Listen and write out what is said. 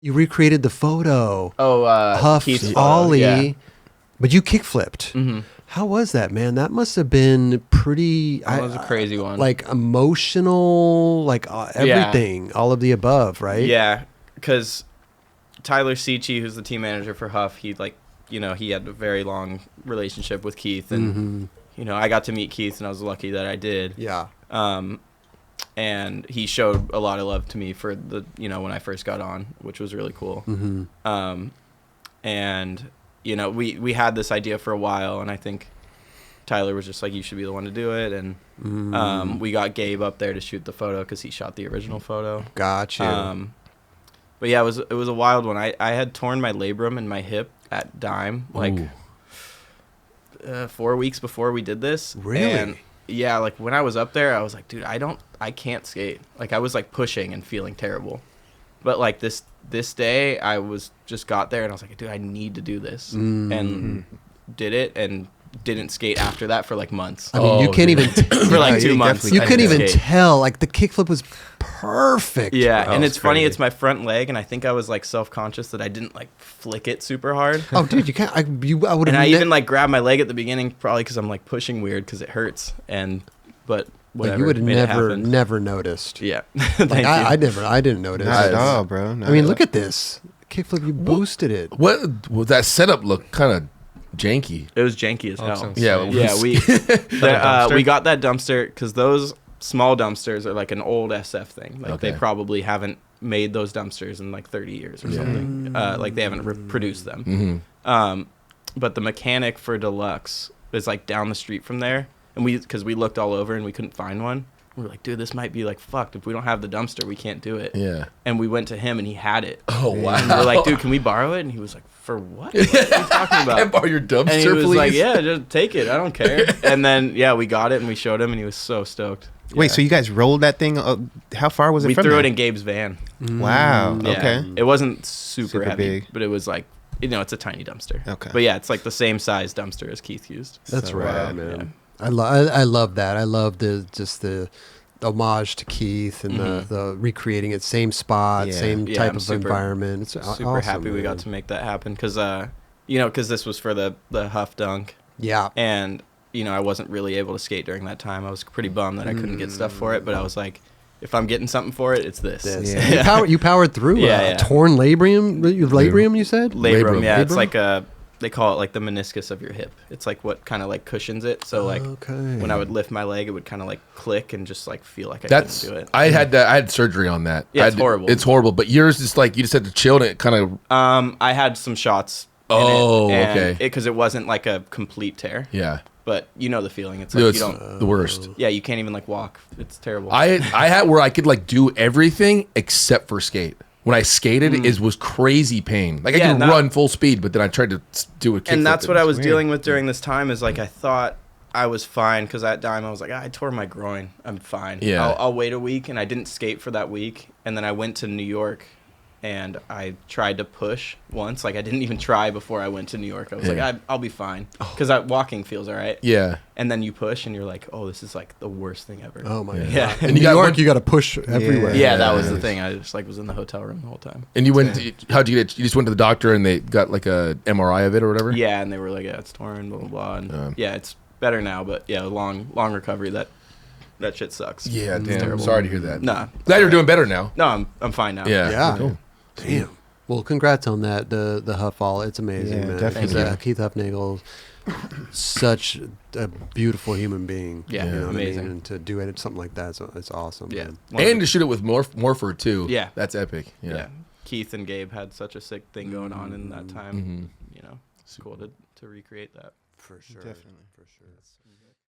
You recreated the photo. Oh, Huff's Keith's photo, ollie, yeah. but you kickflipped. Mm-hmm. How was that, man? That must have been pretty. That was a crazy one. Like emotional, like everything, all of the above, right? Yeah, because Tyler Seachy, who's the team manager for Huff, he he had a very long relationship with Keith, and I got to meet Keith, and I was lucky that I did. Yeah. And he showed a lot of love to me for the when I first got on, which was really cool. And we had this idea for a while, and I think Tyler was just like, you should be the one to do it, and we got Gabe up there to shoot the photo because he shot the original photo. Gotcha. But yeah, it was a wild one. I had torn my labrum in my hip at Dime 4 weeks before we did this. Really? And yeah, like when I was up there, I was like, dude, I can't skate. Like I was like pushing and feeling terrible. But like this day, I got there and I was like, dude, I need to do this, and did it, and didn't skate after that for like months. I mean, you can't even for like 2 months. You couldn't even skate. tell. Like the kickflip was perfect. Yeah, bro. and it's funny. It's my front leg, and I think I was like self-conscious that I didn't like flick it super hard. Oh, dude, you can't. I would have. And I even like grabbed my leg at the beginning, probably because I'm like pushing weird because it hurts. But whatever. You would have it never noticed. Yeah, Like I didn't notice. Not at all, bro. I mean, look at this kickflip. You boosted it. What was that setup? Look kind of janky. It was janky as hell. Yeah, we got that dumpster because those small dumpsters are like an old SF thing. Like they probably haven't made those dumpsters in like 30 years or something. Like they haven't produced them. But the mechanic for Deluxe is like down the street from there, and because we looked all over and we couldn't find one. We were like, dude, this might be like fucked. If we don't have the dumpster, we can't do it. Yeah. And we went to him and he had it. Oh, wow. And we were like, dude, can we borrow it? And he was like, for what? Like, what are you talking about? Can I borrow your dumpster, and he was please? like, yeah, just take it. I don't care. And then, we got it and we showed him and he was so stoked. Wait, so you guys rolled that thing? How far was it we from threw there? it in Gabe's van. Wow. Yeah. Okay. It wasn't super heavy, big. but it was like, it's a tiny dumpster. Okay. But yeah, it's like the same size dumpster as Keith used. That's So right, rad. man. Yeah. I love that. I love the homage to Keith and the recreating it, same spot, Yeah. same Yeah, type I'm of super- environment. It's Super awesome, happy we man. got to make that happen because, because this was for the Huff Dunk. Yeah. And, I wasn't really able to skate during that time. I was pretty bummed that I couldn't get stuff for it, but I was like, if I'm getting something for it, it's this. Yeah. You powered through Yeah. torn labrum, you said? Labrum, yeah. It's Labrum? like they call it like the meniscus of your hip. It's like what kind of like cushions it. So like when I would lift my leg, it would kind of like click and just like feel like I couldn't do it. I had surgery on that. Yeah, it's horrible. It's horrible. But yours is like you just had to chill and it kind of. I had some shots. Okay. Because it wasn't like a complete tear. Yeah. But you know the feeling. It's like It's you don't. the worst. Yeah, you can't even like walk. It's terrible. I had where I could like do everything except for skate. When I skated, it was crazy pain. Like I could run full speed, but then I tried to do a kickflip. And that's what I was dealing with during this time. Is like I thought I was fine because at Dime I was like, I tore my groin. I'm fine. Yeah. I'll wait a week, and I didn't skate for that week. And then I went to New York, and I tried to push once. Like I didn't even try before I went to New York. I was like, I'll be fine because walking feels all right. Yeah. And then you push, and you're like, oh, this is like the worst thing ever. Oh my god! Yeah. In New York, you got to push everywhere. Yeah, that was the thing. I just like was in the hotel room the whole time. And you went? How'd you get it? You just went to the doctor and they got like a MRI of it or whatever. Yeah, and they were like, yeah, it's torn, blah blah blah. And yeah, it's better now, but yeah, long recovery. That shit sucks. Yeah, It's damn. terrible. Sorry to hear that. Nah, Glad you're doing better now. no, I'm fine now. Yeah. Yeah. Cool. Damn. Well, congrats on that. The Huff all. It's amazing, Yeah, man. definitely. 'Cause, Keith Huffnagel, such a beautiful human being. Yeah, you know what I mean? amazing. And to do it, something like that, it's awesome. Yeah. man. And to shoot it with Morpher too. Yeah. That's epic. Yeah. Yeah. Keith and Gabe had such a sick thing going on in that time. Mhm. It's cool to recreate that. For sure. Definitely. For sure.